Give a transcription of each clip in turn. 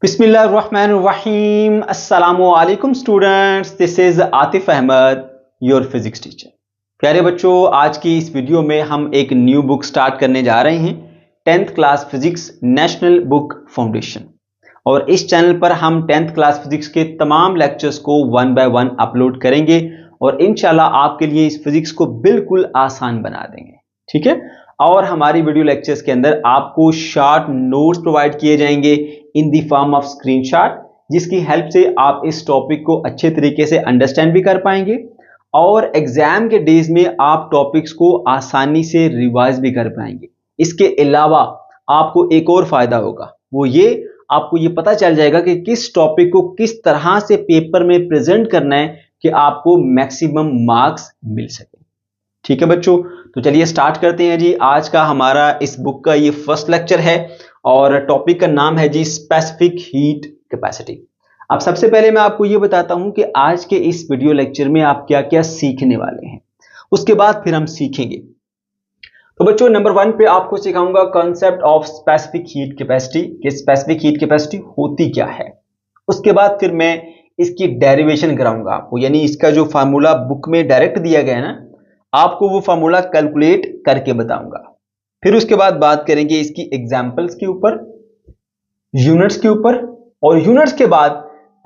बिस्मिल्लाहिर्रहमानिर्रहीम अस्सलामुअलैकुम students, this is Atif Ahmed, your physics teacher. प्यारे बच्चों, आज की इस वीडियो में हम एक न्यू बुक स्टार्ट करने जा रहे हैं, 10th class physics national book foundation. और इस चैनल पर हम 10th क्लास फिजिक्स के तमाम लेक्चर्स को 1 बाय 1 अपलोड करेंगे और इंशाल्लाह आपके लिए इस फिजिक्स को बिल्कुल आसान बना देंगे। ठीक है। और हमारी वीडियो लेक्चर्स के अंदर आपको शॉर्ट नोट्स प्रोवाइड किए जाएंगे in the form of screenshot, जिसकी हेल्प से आप इस टॉपिक को अच्छे तरीके से अंडरस्टैंड भी कर पाएंगे और एग्जाम के डेज में आप टॉपिक्स को आसानी से रिवाइज भी कर पाएंगे। इसके अलावा आपको एक और फायदा होगा, वो ये आपको ये पता चल जाएगा कि किस टॉपिक को किस तरह से पेपर में प्रेजेंट करना है कि आपको मैक्सिमम मार्क्स मिल सके। ठीक है बच्चों, तो चलिए स्टार्ट करते हैं जी। आज का हमारा इस बुक का ये फर्स्ट लेक्चर है और टॉपिक का नाम है जी स्पेसिफिक हीट कैपेसिटी। अब सबसे पहले मैं आपको ये बताता हूं कि आज के इस वीडियो लेक्चर में आप क्या क्या सीखने वाले हैं, उसके बाद फिर हम सीखेंगे। तो बच्चों, नंबर 1 पे आपको सिखाऊंगा concept of specific heat capacity, कि स्पेसिफिक हीट कैपेसिटी होती क्या है। उसके बाद फिर मैं इसकी डेरिवेशन कराऊंगा आपको, यानी इसका जो फार्मूला बुक में डायरेक्ट दिया गया है ना, आपको वो फार्मूला कैलकुलेट करके बताऊंगा। फिर उसके बाद बात करेंगे इसकी एग्जांपल्स के ऊपर, यूनिट्स के ऊपर, और यूनिट्स के बाद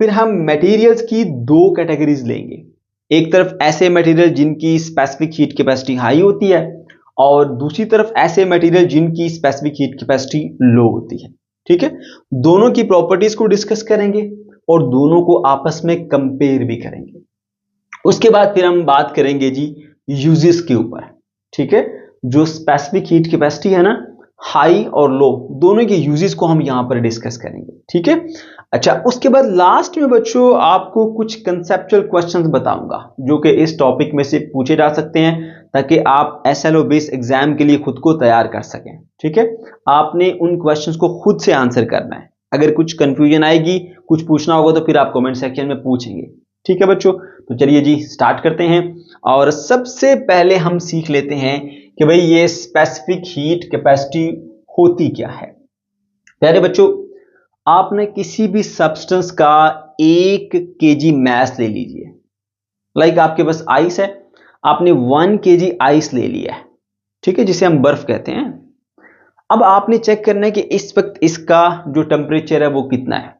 फिर हम मटेरियल्स की दो कैटेगरीज लेंगे। एक तरफ ऐसे मटेरियल जिनकी स्पेसिफिक हीट कैपेसिटी हाई होती है और दूसरी तरफ ऐसे मटेरियल जिनकी स्पेसिफिक हीट कैपेसिटी लो होती है। ठीक है। दोनों की प्रॉपर्टीज को डिस्कस करेंगे और दोनों को आपस में कंपेयर भी करेंगे। उसके बाद फिर हम बात करेंगे जी यूजेस के ऊपर। ठीक है। जो स्पेसिफिक हीट कैपेसिटी है ना, हाई और लो, दोनों के यूजेस को हम यहां पर डिस्कस करेंगे। ठीक है। अच्छा, उसके बाद लास्ट में बच्चों आपको कुछ कंसेप्चुअल क्वेश्चंस बताऊंगा जो कि इस टॉपिक में से पूछे जा सकते हैं, ताकि आप एसएलओ बेस्ड एग्जाम के लिए खुद को तैयार कर सकें। ठीक है। आपने उन क्वेश्चंस को खुद से आंसर करना है। अगर कुछ कंफ्यूजन आएगी, कुछ पूछना होगा, तो फिर आप कमेंट सेक्शन में पूछेंगे। ठीक है बच्चों, तो चलिए जी स्टार्ट करते हैं। और सबसे पहले हम सीख लेते हैं कि भाई ये स्पेसिफिक हीट कैपेसिटी होती क्या है। प्यारे बच्चों, आपने किसी भी सब्सटेंस का 1 केजी मास ले लीजिए। लाइक आपके पास आइस है, आपने 1 केजी आइस ले लिया है। ठीक है, जिसे हम बर्फ कहते हैं। अब आपने चेक करना है कि इस वक्त इसका जो टेम्परेचर है वो कितना है।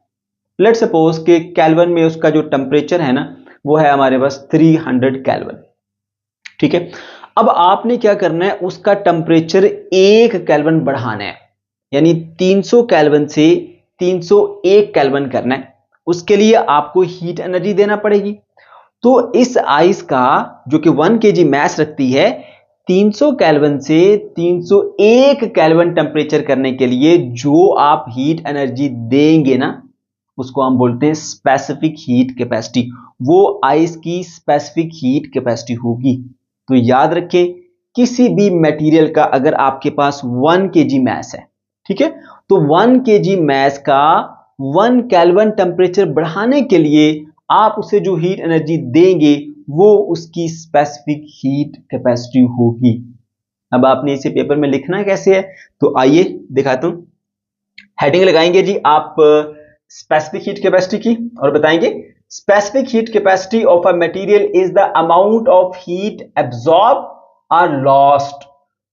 लेट सपोज कि केल्विन में उसका जो टेम्परेचर है ना, वो है हमारे पास 300 केल्विन। ठीक है। अब आपने क्या करना है, उसका टेम्परेचर 1 केल्विन बढ़ाना है, यानी 300 केल्विन से 301 केल्विन करना है। उसके लिए आपको हीट एनर्जी देना पड़ेगी। तो इस आइस का जो कि 1 केजी मास रखती है, 300 केल्विन से 301 केल्विन टेम्परेचर करने के लिए जो आप हीट एनर्जी देंगे ना, उसको हम बोलते हैं स्पेसिफिक हीट कैपेसिटी। वो आइस की स्पेसिफिक हीट कैपेसिटी होगी। तो याद रखें, किसी भी मटेरियल का अगर आपके पास 1 केजी मास है, ठीक है, तो 1 केजी मास का 1 केल्विन टेम्परेचर बढ़ाने के लिए आप उसे जो हीट एनर्जी देंगे वो उसकी स्पेसिफिक हीट कैपेसिटी होगी। अब आपने इसे पेपर में लिखना कैसे है, तो आइए दिखाता हूं। हेडिंग लगाएंगे जी आप स्पेसिफिक हीट कैपेसिटी की और बताएंगे specific heat capacity of a material is the amount of heat absorb or lost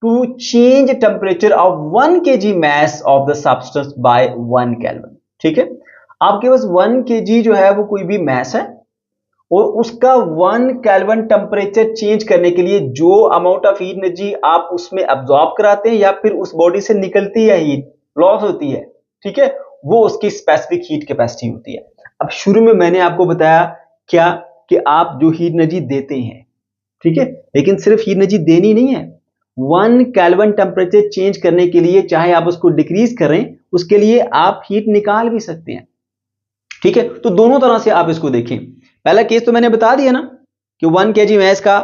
to change temperature of 1 KG mass of the substance by 1 kelvin. ठीक है। आपके पास 1 केजी जो है वो कोई भी मास है और उसका 1 केल्विन टेम्परेचर चेंज करने के लिए जो अमाउंट ऑफ हीट एनर्जी आप उसमें एब्सॉर्ब कराते हैं या फिर उस बॉडी से निकलती है, हीट लॉस होती है, ठीक है, वो उसकी स्पेसिफिक हीट कैपेसिटी होती है। अब शुरू में मैंने आपको बताया क्या कि आप जो हीट एनर्जी देते हैं, ठीक है, लेकिन सिर्फ हीट एनर्जी देनी नहीं है, 1 केल्विन टेम्परेचर चेंज करने के लिए चाहे आप उसको डिक्रीज करें, उसके लिए आप हीट निकाल भी सकते हैं। ठीक है। तो दोनों तरह से आप इसको देखें। पहला केस तो मैंने बता दिया ना कि 1 केजी मास का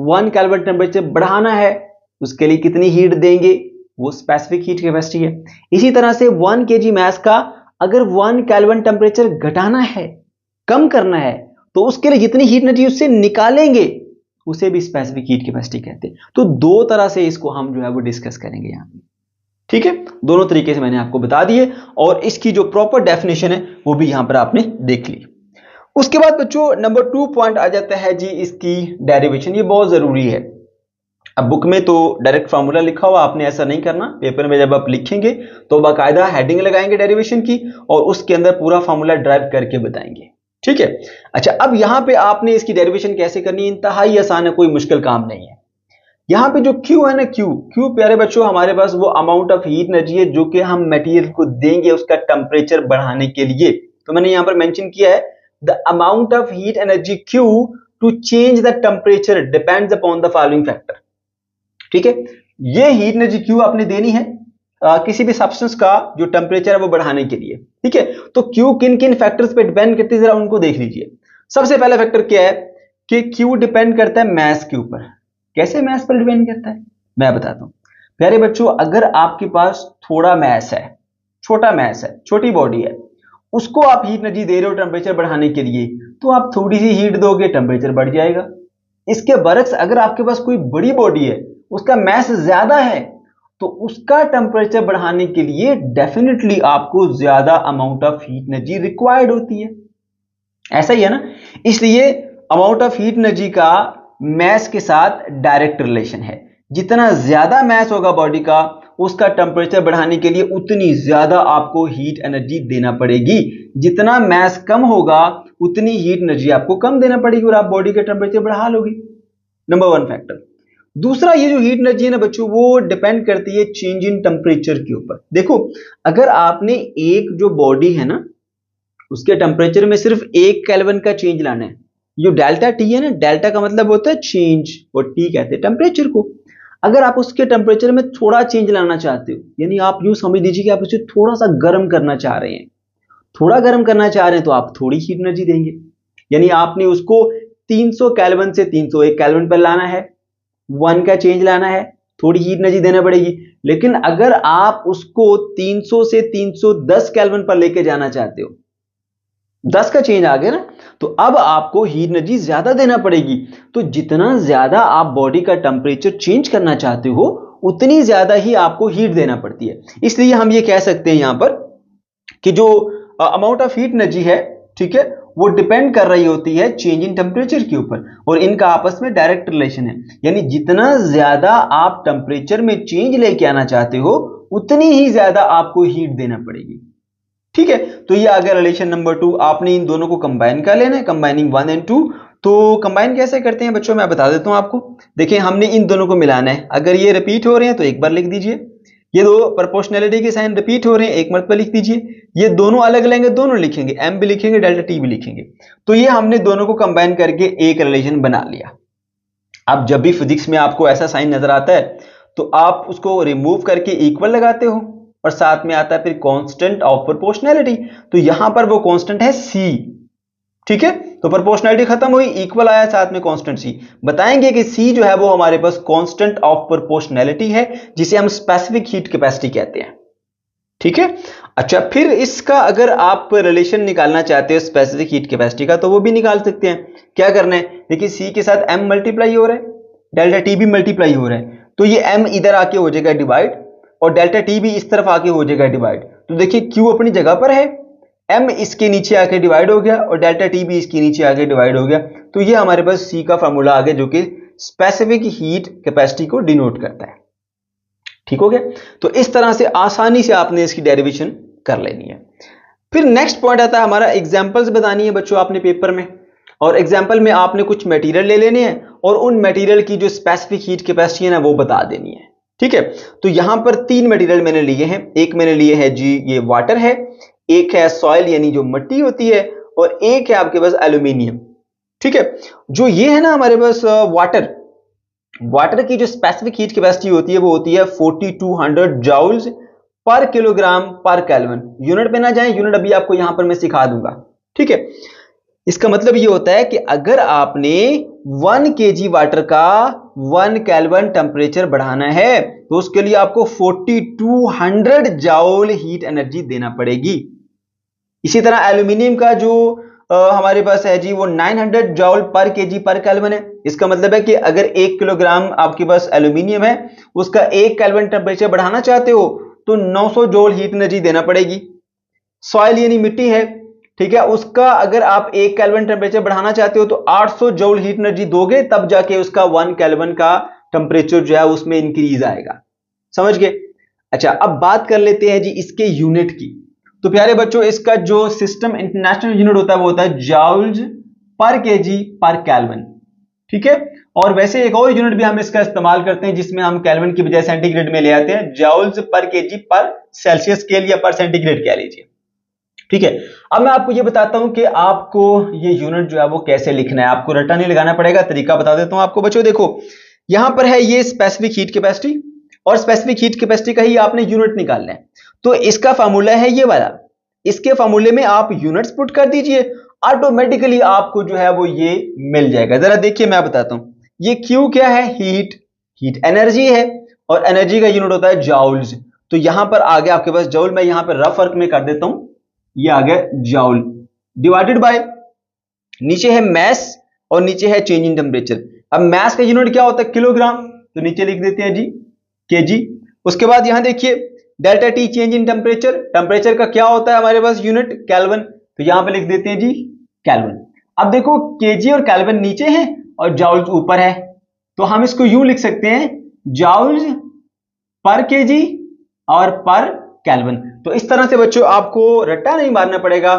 1 केल्विन टेम्परेचर बढ़ाना है, उसके लिए कितनी हीट देंगे, वो स्पेसिफिक हीट कैपेसिटी है। इसी तरह से 1 केजी मास का अगर 1 केल्विन टेम्परेचर घटाना है, कम करना है, तो उसके लिए जितनी हीट एनर्जी उससे निकालेंगे उसे भी स्पेसिफिक हीट कैपेसिटी कहते हैं। तो दो तरह से इसको हम जो है वो डिस्कस करेंगे यहां पे। ठीक है, दोनों तरीके से मैंने आपको बता दिए और इसकी जो प्रॉपर डेफिनेशन है वो भी यहां पर आपने देख ली। उसके बाद बच्चों नंबर 2 पॉइंट आ जाता है जी इसकी डेरिवेशन। ये बहुत जरूरी है। अब बुक में तो डायरेक्ट फार्मूला लिखा हुआ, आपने ऐसा नहीं करना। पेपर में जब आप लिखेंगे तो बाकायदा हेडिंग लगाएंगे डेरिवेशन की और उसके अंदर पूरा फार्मूला ड्राइव करके बताएंगे। ठीक है, अच्छा अब यहां पे आपने इसकी डेरिवेशन कैसे करनी है, इंतहाई आसान है, कोई मुश्किल काम नहीं है। यहां पे जो Q है ना, Q प्यारे बच्चों हमारे पास वो अमाउंट ऑफ हीट एनर्जी है जो कि हम मटेरियल को देंगे उसका टेम्परेचर बढ़ाने के लिए। तो मैंने यहां पर मेंशन किया है the amount of heat energy Q to change the temperature depends upon the following factor. ठीक है, ये हीट एनर्जी Q आपने देनी है किसी भी सब्सटेंस का जो टेम्परेचर है वो बढ़ाने के लिए। ठीक है, तो Q किन किन फैक्टर्स पे डिपेंड करती है जरा उनको देख लीजिए। सबसे पहला फैक्टर क्या है कि Q डिपेंड करता है मैस के ऊपर। कैसे मैस पर डिपेंड करता है मैं बताता हूं। प्यारे बच्चों अगर आपके पास थोड़ा मैस है, छोटा मैस है, छोटी बॉडी है, उसको आप हीट एनर्जी दे रहे हो टेम्परेचर बढ़ाने के लिए, तो आप थोड़ी सी हीट दोगे टेम्परेचर बढ़ जाएगा। इसके बरक्स अगर आपके पास कोई बड़ी बॉडी है, उसका मैस ज्यादा है, तो उसका टेम्परेचर बढ़ाने के लिए डेफिनेटली आपको ज्यादा amount of heat energy required होती है। ऐसा ही है ना, इसलिए अमाउंट ऑफ हीट एनर्जी का मैस के साथ डायरेक्ट रिलेशन है। जितना ज्यादा मैस होगा बॉडी का, उसका टेम्परेचर बढ़ाने के लिए उतनी ज्यादा आपको हीट एनर्जी देना पड़ेगी। जितना मैस कम होगा उतनी हीट एनर्जी आपको कम देना पड़ेगी और आप बॉडी का टेम्परेचर बढ़ा लोगे। Number 1 factor. दूसरा, ये जो हीट एनर्जी है ना बच्चों वो डिपेंड करती है चेंज इन टेम्परेचर के ऊपर। देखो अगर आपने एक जो बॉडी है ना उसके टेम्परेचर में सिर्फ 1 केल्विन का चेंज लाना है, जो डेल्टा टी है ना, डेल्टा का मतलब होता है चेंज और टी कहते हैं टेम्परेचर को। अगर आप उसके टेम्परेचर में थोड़ा चेंज लाना चाहते हो, यानी आप यूं समझ लीजिए कि आप उसे थोड़ा सा गर्म करना चाह रहे हैं, थोड़ा गर्म करना चाह रहे हैं तो आप थोड़ी हीट एनर्जी देंगे। यानी आपने उसको 300 केल्विन से 301 केल्विन पर लाना है, 1 का चेंज लाना है, थोड़ी हीट एनर्जी देना पड़ेगी। लेकिन अगर आप उसको 300 से 310 केल्विन पर लेके जाना चाहते हो, 10 का चेंज आ गया ना, तो अब आपको हीट एनर्जी ज्यादा देना पड़ेगी। तो जितना ज्यादा आप बॉडी का टेम्परेचर चेंज करना चाहते हो उतनी ज्यादा ही आपको हीट देना पड़ती है। इसलिए हम ये कह सकते हैं यहां पर कि जो अमाउंट ऑफ हीट एनर्जी है, ठीक है, वो डिपेंड कर रही होती है चेंज इन टेम्परेचर के ऊपर और इनका आपस में डायरेक्ट रिलेशन है। यानी जितना ज्यादा आप टेम्परेचर में चेंज लेके आना चाहते हो उतनी ही ज्यादा आपको हीट देना पड़ेगी। ठीक है, तो ये आ गया रिलेशन नंबर 2। आपने इन दोनों को कंबाइन कर लेना है, कंबाइनिंग 1 एंड 2। तो कंबाइन कैसे करते हैं बच्चों मैं बता देता हूं आपको। देखिए हमने इन दोनों को मिलाना है। अगर ये रिपीट हो रहे हैं तो एक बार लिख दीजिए, ये दो प्रोपोर्शनैलिटी के साइन रिपीट हो रहे हैं एक मरतबा लिख दीजिए। ये दोनों अलग लेंगे, दोनों लिखेंगे, एम भी लिखेंगे, डेल्टा टी भी लिखेंगे। तो ये हमने दोनों को कंबाइन करके एक रिलेशन बना लिया। अब जब भी फिजिक्स में आपको ऐसा साइन नजर आता है तो आप उसको रिमूव करके इक्वल लगाते हो और साथ में आता है फिर कांस्टेंट ऑफ प्रोपोर्शनैलिटी। तो यहां पर वो कांस्टेंट है सी। ठीक है, तो प्रोपोर्शनैलिटी खत्म हुई, इक्वल आया, साथ में कांस्टेंट सी। बताएंगे कि सी जो है वो हमारे पास कांस्टेंट ऑफ प्रोपोर्शनैलिटी है जिसे हम स्पेसिफिक हीट कैपेसिटी कहते हैं। ठीक है, अच्छा फिर इसका अगर आप रिलेशन निकालना चाहते हो स्पेसिफिक हीट कैपेसिटी का तो वो भी निकाल सकते हैं। क्या करना है, देखिए सी के साथ एम मल्टीप्लाई हो रहा है, डेल्टा टी भी मल्टीप्लाई हो रहा है, तो ये एम इधर आके हो जाएगा डिवाइड और डेल्टा टी भी इस तरफ आके हो जाएगा डिवाइड। तो देखिए क्यू अपनी जगह पर है, एम इसके नीचे आके डिवाइड हो गया और डेल्टा टी भी इसके नीचे आके डिवाइड हो गया। तो ये हमारे पास सी का फॉर्मूला आ गया जो कि स्पेसिफिक हीट कैपेसिटी को डिनोट करता है। ठीक हो गया, तो इस तरह से आसानी से आपने इसकी डेरिवेशन कर लेनी है। फिर नेक्स्ट पॉइंट आता है हमारा एग्जांपल्स बतानी है बच्चों आपने पेपर में, और एग्जांपल में आपने कुछ मटेरियल ले लेने हैं और उन मटेरियल की जो स्पेसिफिक हीट कैपेसिटी है ना वो बता देनी है। ठीक है, तो यहां पर 3 मटेरियल मैंने लिए हैं। एक मैंने लिए है जी ये वाटर है, एक है सॉइल यानी जो मिट्टी होती है, और एक है आपके पास एल्यूमिनियम। ठीक है, जो ये है ना हमारे पास वाटर की जो स्पेसिफिक हीट कैपेसिटी होती है वो होती है 4200 जूल्स पर किलोग्राम पर केल्विन। यूनिट पे ना जाएं, यूनिट अभी आपको यहां पर मैं सिखा दूंगा। ठीक है, इसका मतलब ये होता है कि अगर आपने 1 kg वाटर का 1 केल्विन टेम्परेचर बढ़ाना है तो उसके लिए आपको 4200 जूल हीट एनर्जी देना पड़ेगी। इसी तरह एल्यूमिनियम का जो हमारे पास है जी वो 900 जूल पर केजी पर केल्विन है। इसका मतलब है कि अगर 1 किलोग्राम आपके पास एल्यूमिनियम है उसका 1 केल्विन टेम्परेचर बढ़ाना चाहते हो तो 900 जूल हीट एनर्जी देना पड़ेगी। सॉइल यानी मिट्टी है, ठीक है, उसका अगर आप 1 केल्विन टेम्परेचर बढ़ाना चाहते हो तो 800 जूल हीट एनर्जी दोगे, तब जाके उसका 1 केल्विन का टेम्परेचर जो है उसमें इंक्रीज आएगा। समझ गए? अच्छा, अब बात कर लेते हैं जी इसके यूनिट की। तो प्यारे बच्चों, इसका जो सिस्टम इंटरनेशनल यूनिट होता है वो होता है जूल्स पर केजी पर केल्विन, ठीक है। और वैसे एक और यूनिट भी हम इसका इस्तेमाल करते हैं जिसमें हम केल्विन की बजाय सेंटीग्रेड में ले आते हैं, जूल्स पर केजी पर सेल्सियस स्केल या पर सेंटीग्रेड कह लीजिए, ठीक है। अब मैं आपको ये बताता हूं कि आपको ये यूनिट जो है वो कैसे लिखना है, आपको रट्टा नहीं लगाना पड़ेगा, तरीका बता देता हूं आपको बच्चों। देखो यहां पर है ये स्पेसिफिक हीट कैपेसिटी, और स्पेसिफिक हीट कैपेसिटी का ही आपने यूनिट निकालना है। तो इसका फार्मूला है ये वाला, इसके फार्मूले में आप यूनिट्स पुट कर दीजिए, ऑटोमेटिकली आपको जो है वो ये मिल जाएगा। जरा देखिए मैं बताता हूं, ये क्यू क्या है, हीट एनर्जी है, और एनर्जी का यूनिट होता है जूल्स। तो यहां पर आ गया आपके पास जूल, मैं यहां पर रफ वर्क में कर देता हूं, ये आ गया जूल डिवाइडेड बाय, नीचे है मैस और नीचे है चेंज इन टेम्परेचर। अब मैस का यूनिट क्या होता है, किलोग्राम, तो नीचे लिख देते हैं जी केजी। उसके बाद यहां देखिए delta T change in temperature, temperature का क्या होता है हमारे पास यूनिट, केल्विन, तो यहां पे लिख देते हैं जी केल्विन। अब देखो केजी और केल्विन नीचे हैं और जूल्स ऊपर है, तो हम इसको यूं लिख सकते हैं जूल्स पर केजी और पर केल्विन। तो इस तरह से बच्चों आपको रट्टा नहीं मारना पड़ेगा,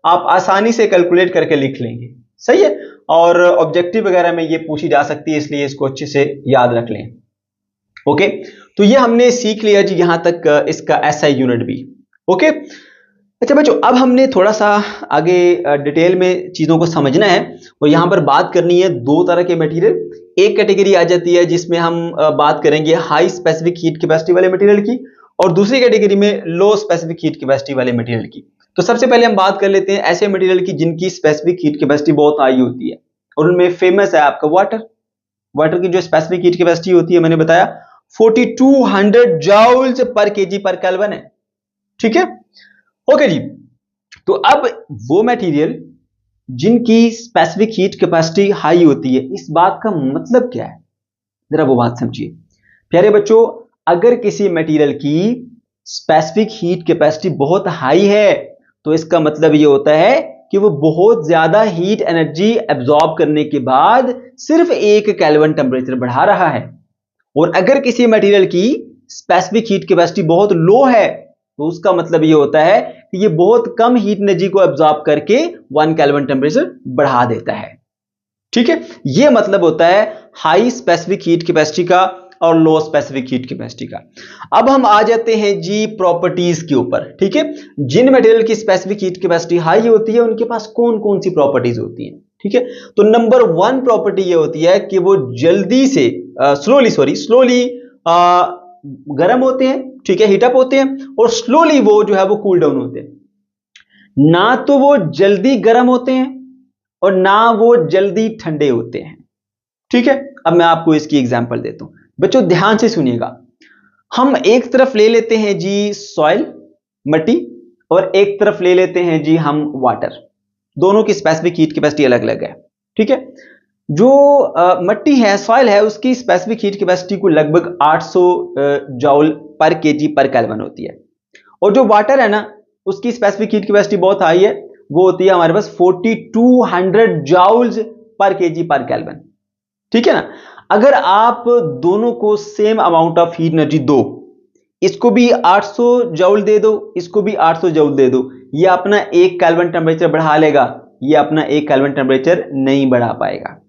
आप आसानी से कैलकुलेट करके लिख लेंगे, सही है। और ऑब्जेक्टिव वगैरह में ये पूछी जा सकती है, इसलिए इसको अच्छे से याद रख लें। ओके, तो ये हमने सीख लिया जी यहां तक इसका एसआई यूनिट भी। ओके, अच्छा बच्चों, अब हमने थोड़ा सा आगे डिटेल में चीजों को समझना है, और यहां पर बात करनी है दो तरह के मटेरियल। एक कैटेगरी आ जाती है जिसमें हम बात करेंगे हाई स्पेसिफिक हीट कैपेसिटी वाले मटेरियल की, और दूसरी कैटेगरी में लो स्पेसिफिक हीट कैपेसिटी वाले मटेरियल की। तो सबसे पहले हम बात कर लेते हैं ऐसे मटेरियल की जिनकी स्पेसिफिक हीट कैपेसिटी बहुत हाई होती है, और उनमें फेमस है आपका वाटर की जो स्पेसिफिक हीट कैपेसिटी होती है, मैंने बताया 4200 जूल्स पर केजी पर केल्विन है, ठीक है। ओके जी, तो अब वो मटेरियल जिनकी स्पेसिफिक हीट कैपेसिटी हाई होती है, इस बात का मतलब क्या है, जरा वो बात समझिए। प्यारे बच्चों, अगर किसी मटेरियल की स्पेसिफिक हीट कैपेसिटी बहुत हाई है, तो इसका मतलब ये होता है कि वो बहुत ज्यादा हीट एनर्जी एब्जॉर्ब करने के बाद सिर्फ 1 केल्विन टेम्परेचर बढ़ा रहा है। और अगर किसी मटेरियल की स्पेसिफिक हीट कैपेसिटी बहुत लो है, तो उसका मतलब ये होता है कि ये बहुत कम हीट एनर्जी को एब्जॉर्ब करके 1 केल्विन टेम्परेचर बढ़ा देता है, ठीक है। ये मतलब होता है हाई स्पेसिफिक हीट कैपेसिटी का और लो स्पेसिफिक हीट कैपेसिटी का। अब हम आ जाते हैं जी प्रॉपर्टीज के ऊपर, ठीक है। जिन मटेरियल की स्पेसिफिक हीट कैपेसिटी हाई होती है उनके पास कौन कौन सी प्रॉपर्टीज होती हैं, ठीक है। तो नंबर 1 प्रॉपर्टी ये होती है कि वो जल्दी से स्लोली गर्म होते हैं, ठीक है, हीटअप होते हैं, और स्लोली वो जो है वो कूल डाउन होते हैं। ना तो वो जल्दी गर्म होते हैं और ना वो जल्दी ठंडे होते हैं, ठीक है। अब मैं आपको इसकी एग्जांपल देता हूं, बच्चों ध्यान से सुनिएगा। हम एक तरफ ले लेते हैं जी सॉइल, मिट्टी, और एक तरफ ले लेते हैं जी हम वाटर। दोनों की स्पेसिफिक हीट कैपेसिटी अलग अलग है, ठीक है। जो मिट्टी है, सॉइल है, उसकी स्पेसिफिक हीट कैपेसिटी को लगभग 800 जूल पर केजी पर केल्विन होती है, और जो वाटर है ना, उसकी स्पेसिफिक हीट कैपेसिटी बहुत हाई है, वो होती है हमारे पास 4200 जूल्स पर केजी पर केल्विन, ठीक है ना। अगर आप दोनों को same amount of heat energy दो, इसको भी 800 जूल दे दो, इसको भी 800 जूल दे दो, ये अपना 1 केल्विन टेम्परेचर बढ़ा लेगा, ये अपना 1 केल्विन टेम्परेचर नहीं बढ़ा पाएगा।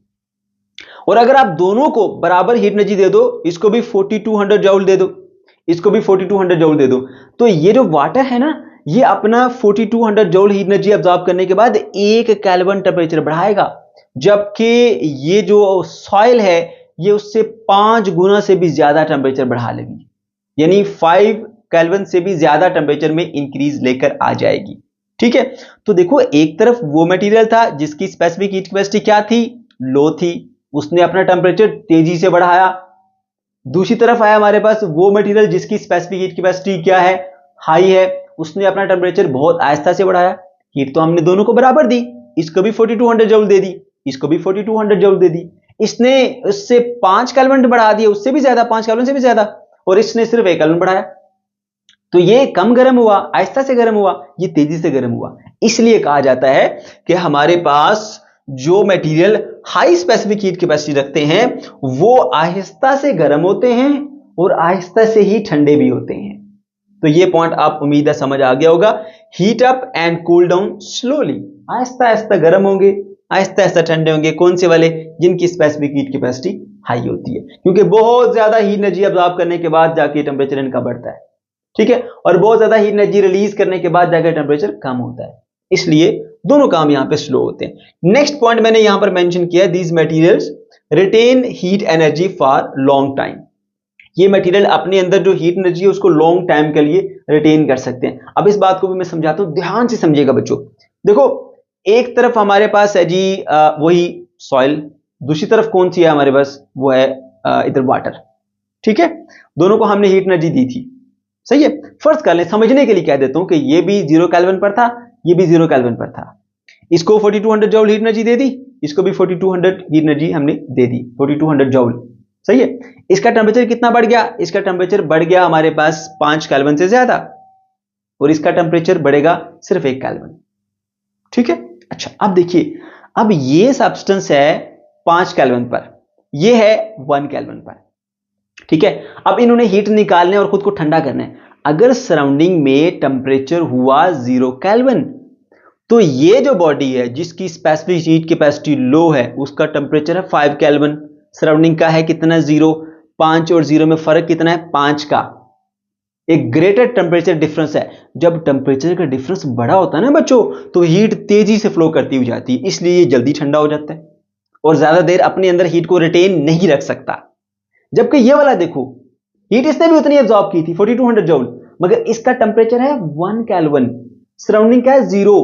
और अगर आप दोनों को बराबर हीट एनर्जी दे दो, इसको भी 4200 जूल दे दो, इसको भी 4200 जूल दे दो, तो ये जो वाटर है ना, ये अपना 4200 जूल हीट एनर्जी अब्सॉर्ब करने के बाद 1 केल्विन टेम्परेचर बढ़ाएगा, जबकि ये जो सॉइल है ये उससे 5 गुना से भी ज्यादा टेम्परेचर बढ़ा लेगी, यानी 5 केल्विन से भी ज्यादा टेम्परेचर में इंक्रीज लेकर आ जाएगी, ठीक है। तो देखो, एक तरफ वो मटेरियल था जिसकी स्पेसिफिक हीट कैपेसिटी क्या थी, लो थी, उसने अपना टेम्परेचर तेजी से बढ़ाया। दूसरी तरफ आया हमारे पास वो मटेरियल जिसकी स्पेसिफिक हीट कैपेसिटी क्या है, हाई है, उसने अपना टेम्परेचर बहुत आहिस्ता से बढ़ाया। हीट तो हमने दोनों को बराबर दी, इसको भी 4200 जूल दे दी, इसको भी 4200 जूल दे दी, इसने उससे 5 केल्विन बढ़ा दिया, उससे भी ज्यादा, 5 केल्विन से भी ज्यादा, और इसने सिर्फ 1 केल्विन बढ़ाया। तो ये कम गर्म हुआ, आहिस्ता से गर्म हुआ, ये तेजी से गर्म हुआ। इसलिए कहा जाता है कि हमारे पास जो material high specific heat capacity रखते हैं वो आहिस्ता से गर्म होते हैं और आहिस्ता से ही ठंडे भी होते हैं। तो ये पॉइंट आप उम्मीद है समझ आ गया होगा। Heat up and cool down slowly, Aahista Aahista गर्म होंगे, आहिस्ता आहिस्ता ठंडे होंगे। कौन से वाले? जिनकी स्पेसिफिक हीट कैपेसिटी हाई होती है, क्योंकि बहुत ज्यादा हीट एनर्जी अब्जॉर्ब करने के बाद जाके टेम्परेचर इनका बढ़ता है, ठीक है, और बहुत ज्यादा हीट एनर्जी रिलीज करने के बाद जाकर टेम्परेचर कम होता है। इसलिए दोनों काम यहां पे स्लो होते हैं। नेक्स्ट पॉइंट मैंने यहां पर मेंशन किया, these materials retain heat energy for long time. ये मटेरियल अपने अंदर जो हीट एनर्जी है उसको लॉन्ग टाइम के लिए रिटेन कर सकते हैं। अब इस बात को भी मैं समझाता हूं, ध्यान से समझिएगा बच्चों। देखो, एक तरफ हमारे पास है जी वही सॉइल, दूसरी तरफ कौन सी है हमारे पास? वो है इधर वाटर, ठीक है। दोनों को हमने हीट एनर्जी दी थी, सही है। फर्ज कर लें, समझने के लिए कह देता हूं कि ये भी 0 केल्विन पर था, ये भी 0 केल्विन पर था। इसको 4200 जूल हीट एनर्जी दे दी, इसको भी 4200 हीट एनर्जी हमने दे दी, 4200 जूल, सही है। इसका टेम्परेचर कितना बढ़ गया? इसका टेम्परेचर बढ़ गया हमारे पास 5 केल्विन से ज्यादा, और इसका टेम्परेचर बढ़ेगा सिर्फ 1 केल्विन, ठीक है। अच्छा, अब देखिए, अब ये सब्सटेंस है 5 केल्विन पर, ये है 1 केल्विन पर, ठीक है। अब इन्होंने हीट निकालने और खुद को ठंडा करना है। अगर सराउंडिंग में टेम्परेचर हुआ 0 केल्विन, तो ये जो बॉडी है जिसकी स्पेसिफिक हीट कैपेसिटी लो है उसका टेम्परेचर है 5 केल्विन, सराउंडिंग का है कितना? 0। 5 और 0 में फर्क कितना है? 5 का। एक ग्रेटर टेम्परेचर डिफरेंस है। जब टेम्परेचर का डिफरेंस बड़ा होता है ना बच्चों, तो हीट तेजी से फ्लो करती हुई जाती है, इसलिए ये जल्दी ठंडा हो जाता है और ज्यादा देर अपने अंदर हीट को रिटेन नहीं रख सकता। जबकि ये वाला देखो, हीट इसने भी उतनी एब्जॉर्ब की थी 4200 जूल, मगर इसका टेम्परेचर है 1 केल्विन, सराउंडिंग का है 0।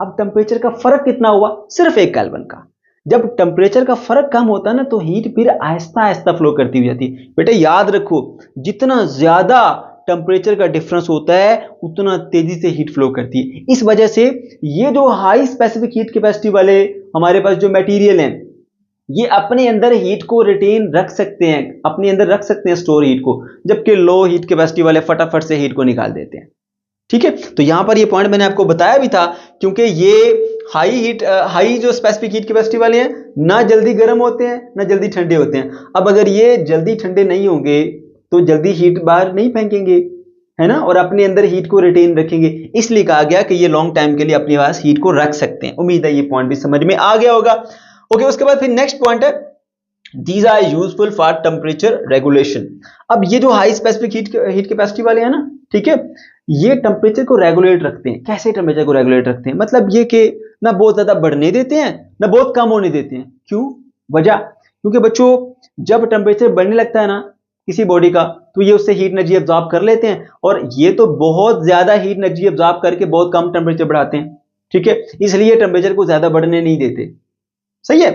अब टेम्परेचर का फर्क कितना हुआ? सिर्फ 1 केल्विन का। जब टेम्परेचर का फर्क कम होता है ना, तो हीट फिर आहिस्ता आहिस्ता फ्लो करती हुई जाती है। बेटे याद रखो, जितना ज्यादा टेम्परेचर का डिफरेंस होता है उतना तेजी से हीट फ्लो करती है। इस वजह से ये जो हाई स्पेसिफिक हीट कैपेसिटी वाले हमारे पास जो मटेरियल हैं, ये अपने अंदर हीट को रिटेन रख सकते हैं, अपने अंदर रख सकते हैं स्टोर हीट को, जबकि लो हीट कैपेसिटी वाले फटाफट से हीट को निकाल देते हैं, ठीक है। तो यहां पर ये पॉइंट मैंने आपको बताया भी था, क्योंकि ये हाई जो स्पेसिफिक हीट कैपेसिटी वाले हैं ना जल्दी गर्म होते हैं ना जल्दी ठंडे होते हैं। अब अगर ये जल्दी ठंडे नहीं होंगे तो जल्दी हीट बाहर नहीं फेंकेंगे, है ना, और अपने अंदर हीट को रिटेन रखेंगे। इसलिए कहा गया कि ये लॉन्ग टाइम के लिए अपने पास हीट को रख सकते हैं। उम्मीद है ये पॉइंट भी समझ में आ गया होगा। ओके, उसके बाद फिर नेक्स्ट पॉइंट है, these are useful for temperature regulation. अब ये जो हाई स्पेसिफिक हीट कैपेसिटी वाले हैं ना, ठीक है, ये टेम्परेचर को रेगुलेट रखते हैं। कैसे टेम्परेचर को रेगुलेट रखते हैं? मतलब ये कि ना बहुत ज्यादा बढ़ने देते हैं ना बहुत कम होने देते हैं। क्यों? वजह, क्योंकि बच्चों जब टेम्परेचर बढ़ने लगता है ना किसी बॉडी का, तो ये उससे हीट एनर्जी अब्जॉर्ब कर लेते हैं, और ये तो बहुत ज्यादा हीट एनर्जी अब्जॉर्ब करके बहुत कम टेम्परेचर बढ़ाते हैं, ठीक है। इसलिए टेम्परेचर को ज्यादा बढ़ने नहीं देते, सही है।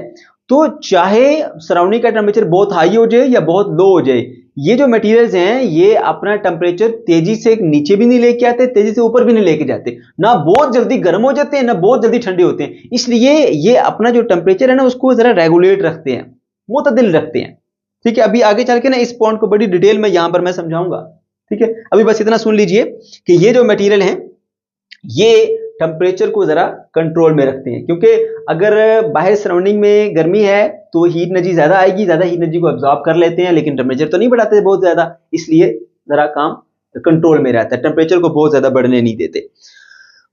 तो चाहे सराउंडिंग का टेम्परेचर बहुत हाई हो जाए या बहुत लो हो जाए, ये जो मटेरियल्स हैं ये अपना टेम्परेचर तेजी से नीचे भी नहीं लेके आते, तेजी से ऊपर भी नहीं लेके जाते, ना बहुत जल्दी गर्म हो जाते हैं ना बहुत जल्दी ठंडे होते हैं। इसलिए ये अपना जो टेम्परेचर है ना उसको जरा रेगुलेट रखते हैं, मुतदिल रखते हैं, ठीक है। अभी आगे चल के ना इस पॉइंट को बड़ी डिटेल में यहां पर मैं समझाऊंगा, ठीक है। अभी बस इतना सुन लीजिए कि ये जो मटेरियल हैं ये टेम्परेचर को जरा कंट्रोल में रखते हैं, क्योंकि अगर बाहर सराउंडिंग में गर्मी है तो हीट एनर्जी ज्यादा आएगी, ज्यादा हीट एनर्जी को अब्जॉर्ब कर लेते हैं, लेकिन टेम्परेचर तो नहीं बढ़ाते बहुत ज्यादा, इसलिए जरा काम कंट्रोल में रहता है, टेम्परेचर को बहुत ज्यादा बढ़ने नहीं देते।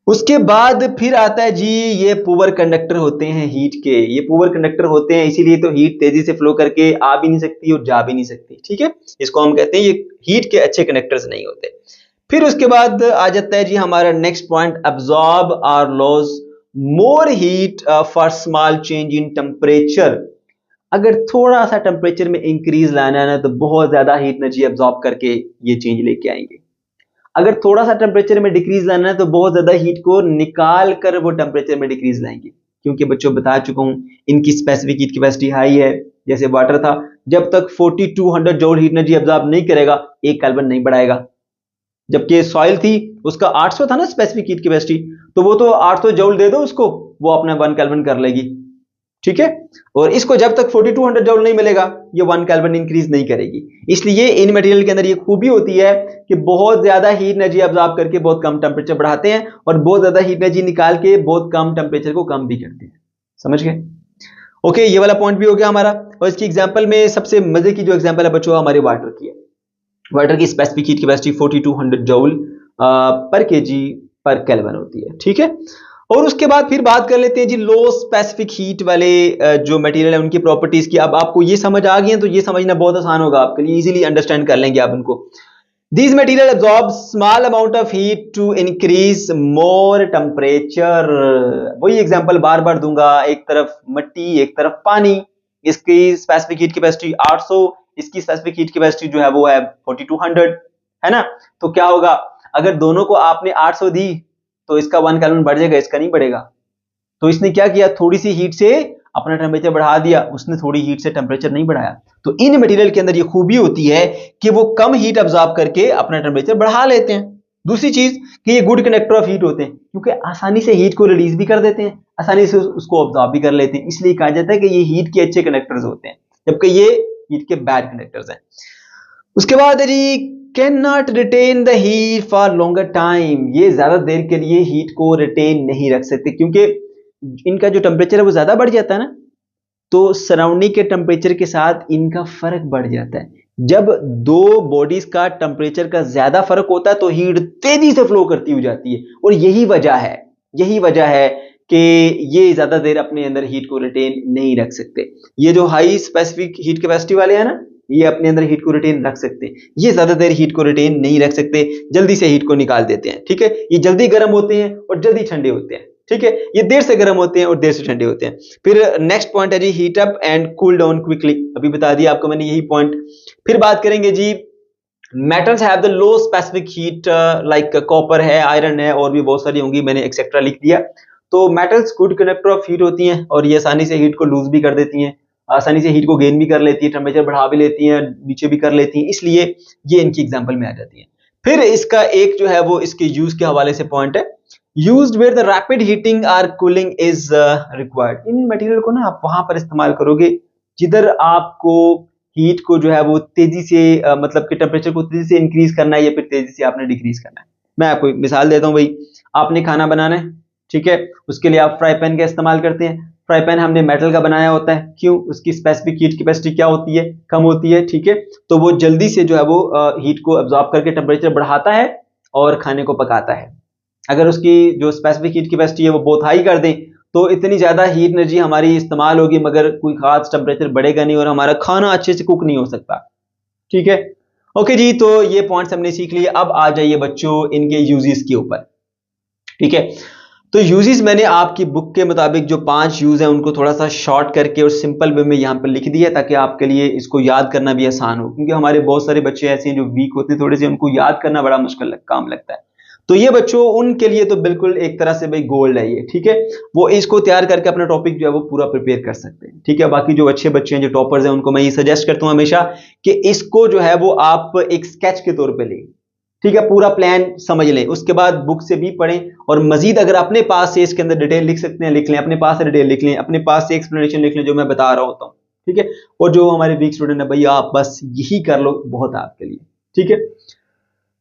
उसके बाद फिर आता है जी, ये पुअर कंडक्टर होते हैं हीट के, ये पुअर कंडक्टर होते हैं, इसीलिए तो हीट तेजी से फ्लो करके आ भी नहीं सकती और जा भी नहीं सकती, ठीक है। इसको हम कहते हैं ये हीट के अच्छे कंडक्टर्स नहीं होते। फिर उसके बाद आ जाता है जी हमारा नेक्स्ट पॉइंट, अब्सॉर्ब और loss more heat for small change in temperature. अगर थोड़ा सा टेम्परेचर में इंक्रीज लाना है ना तो बहुत ज्यादा हीट एनर्जी अब्सॉर्ब करके ये चेंज लेके आएंगे। अगर थोड़ा सा टेम्परेचर में डिक्रीज लाना है तो बहुत ज्यादा हीट को निकाल कर वो टेम्परेचर में डिक्रीज लाएंगे, क्योंकि बच्चों बता चुका हूं इनकी स्पेसिफिक हीट कैपेसिटी हाई है। जैसे वाटर था, जब तक 4200 जूल हीट एनर्जी अब्सॉर्ब नहीं करेगा 1 केल्विन नहीं बढ़ाएगा। जबकि सॉइल थी उसका 800 था ना स्पेसिफिक हीट कैपेसिटी, तो वो तो 800 जूल दे दो उसको, वो अपना 1 केल्विन कर लेगी, ठीक है। और इसको जब तक 4200 जूल नहीं मिलेगा ये 1 केल्विन इंक्रीज नहीं करेगी। इसलिए इन मटेरियल के अंदर ये खूबी होती है कि बहुत ज्यादा हीट एनर्जी अब्सॉर्ब करके बहुत कम टेम्परेचर बढ़ाते हैं और बहुत ज्यादा हीट एनर्जी निकाल के बहुत कम टेम्परेचर को कम भी करते हैं। समझ गए? ओके, ये वाला पॉइंट भी हो गया हमारा। और इसकी एग्जांपल में सबसे मजे की जो एग्जांपल है बच्चों हमारे वाटर की है। वाटर की स्पेसिफिक हीट कैपेसिटी 4200 जूल पर केजी पर केल्विन होती है। ठीक है। और उसके बाद फिर बात कर लेते हैं जी लो स्पेसिफिक हीट वाले जो मटेरियल है उनकी प्रॉपर्टीज की। अब आपको ये समझ आ गई है तो ये समझना बहुत आसान होगा आपके लिए, इजीली अंडरस्टैंड कर लेंगे आप उनको। These material absorb small amount of heat to increase more temperature। वही एग्जांपल बार बार दूंगा, एक तरफ मट्टी एक तरफ पानी। इसकी स्पेसिफिक हीट कैपेसिटी 800, इसकी स्पेसिफिक हीट कैपेसिटी जो है वो है 4200, है ना। तो क्या होगा, अगर दोनों को आपने 800 दी तो इसका 1 केल्विन बढ़ जाएगा, इसका नहीं बढ़ेगा। तो इसने क्या किया, थोड़ी सी हीट से अपना टेम्परेचर बढ़ा दिया, उसने थोड़ी हीट से टेम्परेचर नहीं बढ़ाया। तो इन मटेरियल के अंदर ये खूबी होती है कि वो कम हीट अब्सॉर्ब करके अपना टेम्परेचर बढ़ा लेते हैं। दूसरी चीज कि ये गुड कंडक्टर ऑफ हीट होते हैं क्योंकि आसानी से हीट को रिलीज भी कर देते हैं, आसानी से उसको अब्सॉर्ब भी कर लेते हैं। इसलिए कहा जाता है कि ये हीट के अच्छे कंडक्टर्स होते हैं, जबकि ये हीट के बैड कंडक्टर्स हैं। उसके बाद जी can not retain the heat for longer time. ये ज्यादा देर के लिए हीट को रिटेन नहीं रख सकते क्योंकि इनका जो टेम्परेचर है वो ज्यादा बढ़ जाता है ना, तो सराउंडिंग के टेम्परेचर के साथ इनका फर्क बढ़ जाता है। जब दो बॉडीज का टेम्परेचर का ज्यादा फर्क होता है तो हीट तेजी से फ्लो करती हो जाती है। और यही वजह है कि ये ज्यादा देर अपने अंदर हीट को रिटेन नहीं रख सकते। ये जो हाई स्पेसिफिक हीट कैपेसिटी वाले हैं ना, ये अपने अंदर हीट को रिटेन रख सकते हैं, ये ज्यादा देर हीट को रिटेन नहीं रख सकते, जल्दी से हीट को निकाल देते हैं। ठीक है। ये जल्दी गर्म होते हैं और जल्दी ठंडे होते हैं। ठीक है। ये देर से गर्म होते हैं और देर से ठंडे होते हैं। फिर नेक्स्ट पॉइंट है जी heat up and cool down quickly. अभी बता दिया आपको मैंने यही पॉइंट। फिर बात करेंगे जी metals have the low specific heat, like copper है, आयरन है, और भी बहुत सारी होंगी, मैंने एक्सेट्रा लिख दिया। तो metals good conductor of heat होती हैं और ये आसानी से हीट को लूज भी कर देती हैं, आसानी से हीट को गेन भी कर लेती है, टेम्परेचर बढ़ा भी लेती हैं, नीचे भी कर लेती हैं, इसलिए ये इनकी एग्जाम्पल में आ जाती है। फिर इसका एक जो है वो इसके यूज के हवाले से पॉइंट है, used where the rapid heating और कूलिंग इज रिक्वायर्ड। इन मटेरियल को ना आप वहां पर इस्तेमाल करोगे जिधर आपको हीट को जो है वो तेजी से मतलब कि टेम्परेचर को तेजी से इंक्रीज करना है या फिर तेजी से आपने डिक्रीज करना है। मैं आपको मिसाल देता हूँ भाई, आपने खाना बनाना है, ठीक है, उसके लिए आप फ्राई पैन का इस्तेमाल करते हैं। फ्राई पैन हमने मेटल का बनाया होता है, क्यों, उसकी स्पेसिफिक हीट कैपेसिटी क्या होती है, कम होती है। ठीक है। तो वो जल्दी से जो है वो हीट को अब्सॉर्ब करके टेम्परेचर बढ़ाता है और खाने को पकाता है। अगर उसकी जो स्पेसिफिक हीट कैपेसिटी है वो बहुत हाई कर दें तो इतनी ज्यादा हीट एनर्जी हमारी इस्तेमाल होगी मगर कोई खास टेम्परेचर बढ़ेगा नहीं और हमारा खाना अच्छे से कुक नहीं हो सकता। ठीक है। ओके जी, तो ये पॉइंट्स हमने सीख लिए। अब आ जाइए बच्चों इनके यूजेस के ऊपर। ठीक है। तो यूजेस मैंने आपकी बुक के मुताबिक जो 5 यूज है उनको थोड़ा सा शॉर्ट करके और सिंपल वे में यहाँ पर लिख दिया ताकि आपके लिए इसको याद करना भी आसान हो, क्योंकि हमारे बहुत सारे बच्चे ऐसे हैं जो वीक होते हैं थोड़े से, उनको याद करना बड़ा मुश्किल काम लगता है। तो ये बच्चों उनके लिए तो बिल्कुल एक तरह से भाई गोल्ड है ये। ठीक है। वो इसको तैयार करके अपना टॉपिक जो है वो पूरा प्रिपेयर कर सकते हैं। ठीक है। बाकी जो अच्छे बच्चे हैं जो टॉपर्स हैं उनको मैं ये सजेस्ट करता हूं हमेशा कि इसको जो है वो आप एक स्केच के तौर पे लें। ठीक है। पूरा प्लान समझ लें, उसके बाद बुक से भी पढ़ें और मजीद अगर अपने पास से इसके अंदर डिटेल लिख सकते हैं लिख लें, अपने पास से डिटेल लिख लें, अपने पास से एक्सप्लेनेशन लिख लें जो मैं बता रहा होता हूँ। ठीक है। और जो हमारे वीक स्टूडेंट है भैया आप बस यही कर लो, बहुत है आपके लिए। ठीक है।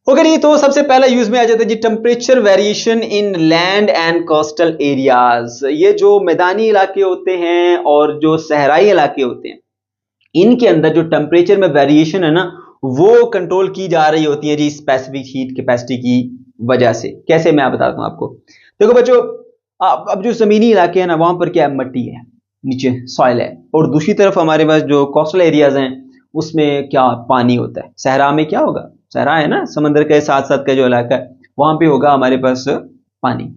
ओके जी, तो सबसे पहला यूज में आ जाता है जी temperature variation in land and coastal areas. ये जो मैदानी इलाके होते हैं और जो सहराई इलाके होते हैं इनके अंदर जो टेम्परेचर में वेरिएशन है ना वो कंट्रोल की जा रही होती है जी स्पेसिफिक हीट कैपेसिटी की वजह से। कैसे, मैं बताता हूं आपको। देखो बच्चों, अब जो जमीनी इलाके हैं ना वहां पर क्या है, मट्टी है, नीचे सॉइल है, और दूसरी तरफ हमारे पास जो कोस्टल एरियाज हैं उसमें क्या पानी होता है। सहरा में क्या होगा, सहरा है ना, समंदर के साथ साथ का जो इलाका है वहां पे होगा हमारे पास पानी।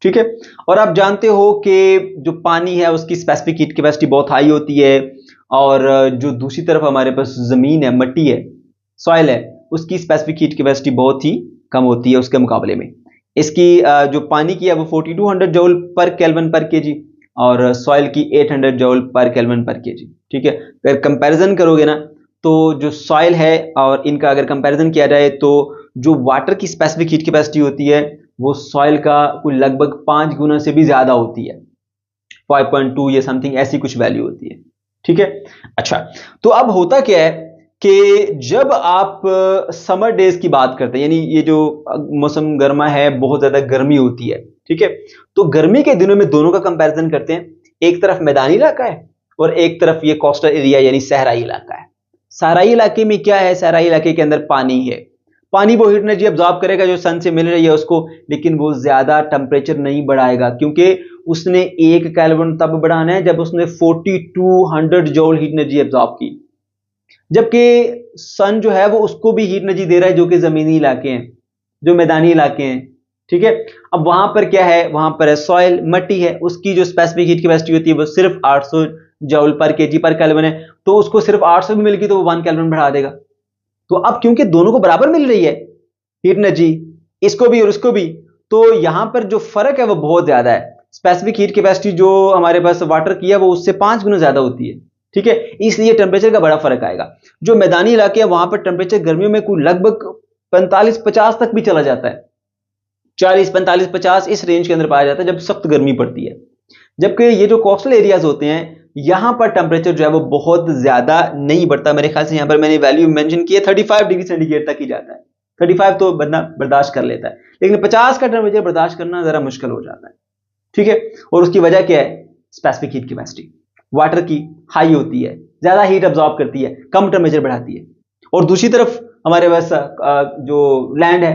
ठीक है। और आप जानते हो कि जो पानी है उसकी स्पेसिफिक हीट कैपेसिटी बहुत हाई होती है और जो दूसरी तरफ हमारे पास जमीन है, मट्टी है, सॉइल है, उसकी स्पेसिफिक हीट कैपेसिटी बहुत ही कम होती है उसके मुकाबले में। इसकी जो पानी की है वो 4200 जूल पर केल्विन पर केजी और सॉइल की 800 जूल पर केल्विन पर केजी। ठीक है। अगर कंपैरिजन करोगे ना तो जो सॉइल है और इनका अगर कंपैरिजन किया जाए तो जो वाटर की स्पेसिफिक हीट कैपेसिटी होती है वो सॉइल का कोई लगभग 5 गुना से भी ज्यादा होती है। 5.2 या समथिंग ऐसी कुछ वैल्यू होती है। ठीक है, अच्छा, तो अब होता क्या है कि जब आप समर डेज की बात करते हैं, यानी ये जो मौसम गर्मा है, बहुत ज्यादा गर्मी होती है, ठीक है, तो गर्मी के दिनों में दोनों का कंपैरिजन करते हैं। एक तरफ मैदानी इलाका है और एक तरफ ये कोस्टल एरिया यानी सहराई इलाका है। सहराई इलाके में क्या है, सहराई इलाके के अंदर पानी है, पानी वो हीट एनर्जी अब्जॉर्ब करेगा जो सन से मिल रही है उसको, लेकिन वो ज्यादा टेम्परेचर नहीं बढ़ाएगा, क्योंकि उसने 1 केल्विन तब बढ़ाना है जब उसने 4200 जूल हीट एनर्जी अब्जॉर्ब की, जबकि सन जो है वो उसको भी हीट एनर्जी दे रहा है जो कि जमीनी इलाके हैं, जो मैदानी इलाके हैं। ठीक है, अब वहां पर क्या है, वहां पर है सॉइल, मट्टी है, उसकी जो स्पेसिफिक हीट कैपेसिटी होती है वो सिर्फ 800 जूल पर केजी पर केल्विन है, तो उसको सिर्फ 800 भी मिल गई तो वो 1 केल्विन बढ़ा देगा। तो अब क्योंकि दोनों को बराबर मिल रही है हीट एनर्जी, इसको भी और उसको भी, तो यहां पर जो फर्क है वो बहुत ज्यादा है। स्पेसिफिक हीट कैपेसिटी जो हमारे पास वाटर की है वो उससे 5 गुना ज्यादा होती है। ठीक है, इसलिए टेम्परेचर का बड़ा फर्क आएगा। जो मैदानी इलाके हैं वहां पर टेम्परेचर गर्मियों में कोई लगभग 45-50 तक भी चला जाता है, 40-45-50 इस रेंज के अंदर पाया जाता है जब सख्त गर्मी पड़ती है। जबकि ये जो कोस्टल एरियाज होते हैं यहां पर टेम्परेचर जो है वो बहुत ज्यादा नहीं बढ़ता। मेरे ख्याल से यहां पर मैंने वैल्यू मेंशन की है 35 डिग्री सेंटीग्रेड तक ही जाता है। 35 तो बंदा बर्दाश्त कर लेता है, लेकिन 50 का टेम्परेचर बर्दाश्त करना जरा मुश्किल हो जाता है। ठीक है, और उसकी वजह क्या है, स्पेसिफिक हीट कैपेसिटी वाटर की हाई होती है, ज्यादा हीट अब्सॉर्ब करती है, कम टेम्परेचर बढ़ाती है। और दूसरी तरफ हमारे पास जो लैंड है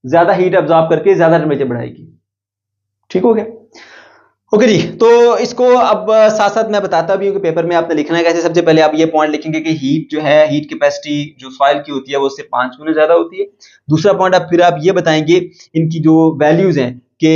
ज्यादा हीट अब्सॉर्ब करके ज्यादा टेम्परेचर बढ़ाएगी। ठीक हो गया, ओके जी। तो इसको अब साथ साथ मैं बताता भी हूँ कि पेपर में आपने लिखना है कैसे। सबसे पहले आप ये पॉइंट लिखेंगे कि हीट जो है, हीट कैपेसिटी जो सॉइल की होती है वो उससे 5 गुना ज्यादा होती है। दूसरा पॉइंट फिर आप ये बताएंगे इनकी जो वैल्यूज हैं कि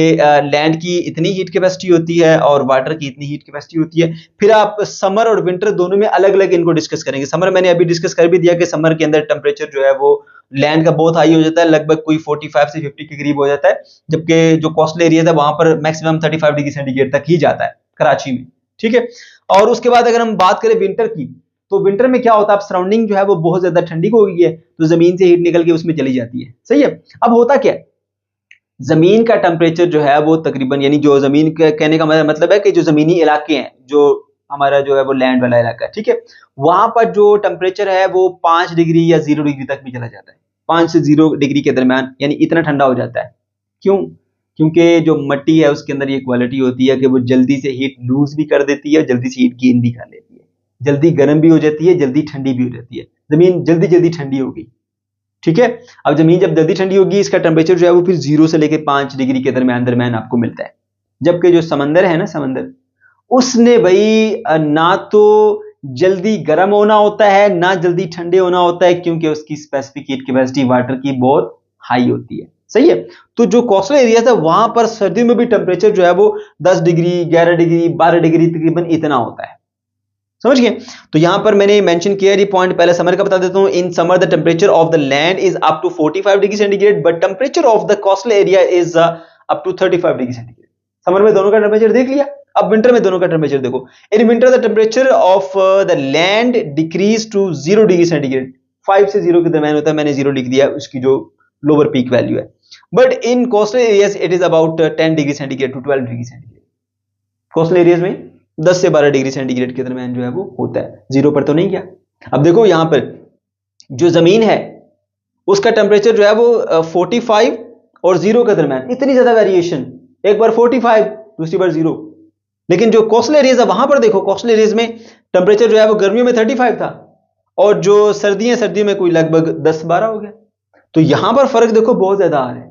लैंड की इतनी हीट कैपेसिटी होती है और वाटर की इतनी हीट कैपेसिटी होती है। फिर आप समर और विंटर दोनों में अलग अलग इनको डिस्कस करेंगे। समर मैंने अभी डिस्कस कर भी दिया कि समर के अंदर टेम्परेचर जो है वो लैंड का बहुत हाई हो जाता है, लगभग कोई 45 से 50 के करीब हो जाता है, जबकि जो कोस्टल एरिया है वहां पर मैक्सिमम 35 डिग्री सेंटीग्रेड तक ही जाता है कराची में। ठीक है, और उसके बाद अगर हम बात करें विंटर की, तो विंटर में क्या होता है, अब सराउंडिंग जो है वो बहुत ज्यादा ठंडी हो गई है तो जमीन से हीट निकल के उसमें चली जाती है। सही है, अब होता क्या है, जमीन का टेम्परेचर जो है वो तकरीबन, यानी जो जमीन का कहने का मतलब है कि जो जमीनी इलाके हैं, जो हमारा जो है वो लैंड वाला इलाका है, ठीक है, वहां पर जो टेम्परेचर है वो 5 डिग्री या 0 डिग्री तक भी चला जाता है, 5 से 0 डिग्री के दरमियान, यानी इतना ठंडा हो जाता है। क्यों? क्योंकि जो मिट्टी है उसके अंदर ये क्वालिटी होती है कि वो जल्दी से हीट लूज भी कर देती है, जल्दी से हीट गेन भी कर लेती है, जल्दी गर्म भी हो जाती है, जल्दी ठंडी भी हो जाती है। जमीन जल्दी जल्दी ठंडी होगी। ठीक है, अब जमीन जब जल्दी ठंडी होगी इसका टेम्परेचर जो है वो फिर 0 से लेके 5 डिग्री के दरमियान दरमियान आपको मिलता है। जबकि जो समंदर है ना, समंदर उसने भाई ना तो जल्दी गर्म होना होता है ना जल्दी ठंडे होना होता है, क्योंकि उसकी स्पेसिफिक हीट कैपेसिटी वाटर की बहुत हाई होती है। सही है, तो जो कोस्टल एरिया है वहां पर सर्दियों में भी टेम्परेचर जो है वो 10 डिग्री 11 डिग्री 12 डिग्री तकरीबन इतना होता है। समझ गए? तो यहां पर मैंने मेंशन किया ये पॉइंट, पहले समर का बता देता हूं। In summer the temperature of the land is up to 45 degree centigrade, but temperature of the coastal area is up to 35 degree centigrade. Summer में दोनों का टेम्परेचर देख लिया, अब विंटर में दोनों का टेम्परेचर देखो। In winter the temperature of the land decreases to 0 degree centigrade, 5 से 0 के दरमियान होता है, मैंने 0 लिख दिया, उसकी जो लोअर पीक वैल्यू है। But in coastal areas it is about 10 degree centigrade to 12 degree centigrade. Coastal areas में 10 से 12 डिग्री सेंटीग्रेड के दरमियान जो है वो होता है, 0 पर तो नहीं गया। अब देखो यहां पर जो जमीन है उसका टेम्परेचर जो है वो 45 और 0 के दरमियान, इतनी ज्यादा वेरिएशन, एक बार 45 दूसरी बार 0। लेकिन जो कोस्टल एरियाज है वहां पर देखो, कोस्टल एरियाज में टेम्परेचर जो है वो गर्मियों में 35 था और जो सर्दियों में कोई लगभग 10-12 हो गया। तो यहां पर फर्क देखो बहुत ज्यादा आ रहा है,